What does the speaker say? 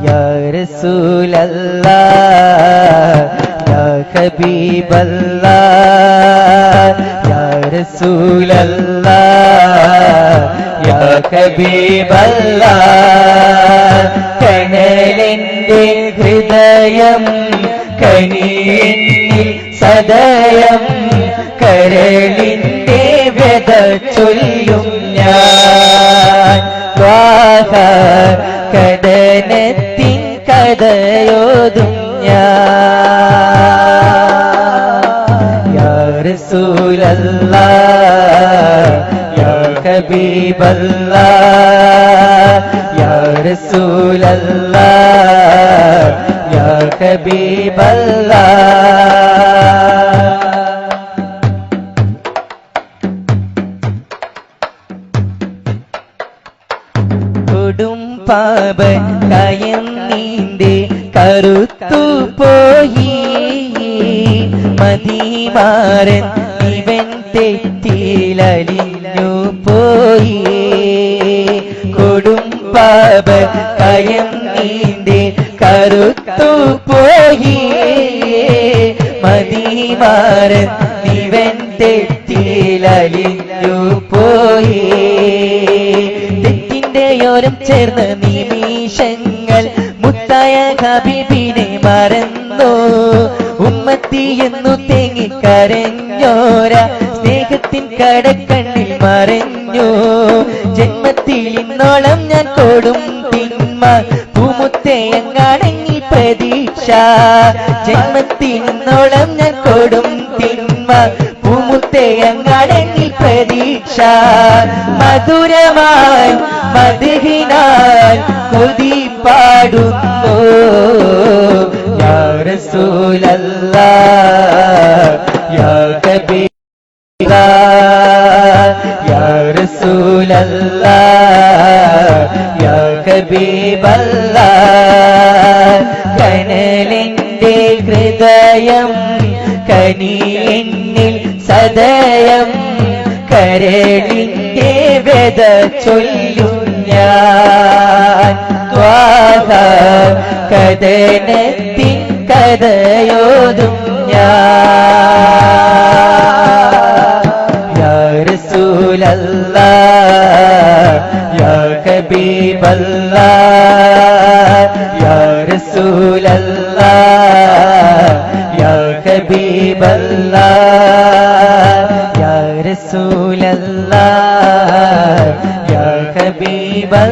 യാ റസൂലല്ലാഹ് യാ ഹബീബല്ലാഹ് യാ റസൂലല്ലാഹ് യാ ഹബീബല്ലാഹ് കനലിന്റെ ഹൃദയം കനിയെന്നിൽ സദയം കരളിന്റെ വ്യത ചൊല്ലും ഞാൻ കദനത്തിൻ കഥയോതും ഞാൻ യാ റസൂലല്ലാഹ് യാ ഹബീബല്ലാഹ് യാ റസൂലല്ലാഹ് യാ ഹബീബല്ലാഹ് കൊടും പാപ കയം നീന്റെ കറുത്തു പോയി മതിമാരൻ ഇവൻ തെറ്റിലലിഞ്ഞു പോയി കൊടും പാപ കയം നീന്റെ കറുത്തു പോയി മതിമാരൻ ഇവൻ തെറ്റിലലിഞ്ഞു പോയി യോരം ചേർന്ന നിമിഷങ്ങൾ മുത്തായ ഹബീബിനെ മറന്നു ഉമ്മത്തി എന്നു തേങ്ങിക്കരഞ്ഞോര സ്നേഹത്തിൻ കടക്കണ്ണിൽ മറഞ്ഞു ജന്മത്തിൽ ഇന്നോളം ഞാൻ കൊടും തിന്മ പൂമുത്തേ അങ്ങാടങ്ങി പ്രതീക്ഷ ജന്മത്തിൽ ഇന്നോളം ഞാൻ കൊടും തിന്മ പൂമുത്തേ അങ്ങാടങ്ങി പ്രതീക്ഷ മധുരമായി മദ്ഹിനാൽ കൊതി പാടുന്നു യാ റസൂലല്ലാഹ് യാ ഹബീബല്ലാഹ് യാ റസൂലല്ലാഹ് യാ ഹബീബല്ലാഹ് കനലിന്റെ ഹൃദയം കനിയെന്നിൽ സദയം കരളിന്റെ വ്യത ചൊല്ലും ഞാൻ കദനത്തിൻ കഥയോതും ഞാൻ യാ റസൂലല്ലാഹ് യാ ഹബീബല്ലാഹ് യാ റസൂലല്ലാഹ് യാ ഹബീബല്ലാഹ് യാ റസൂലല്ലാഹ് യാ ഹബീബല്ലാഹ്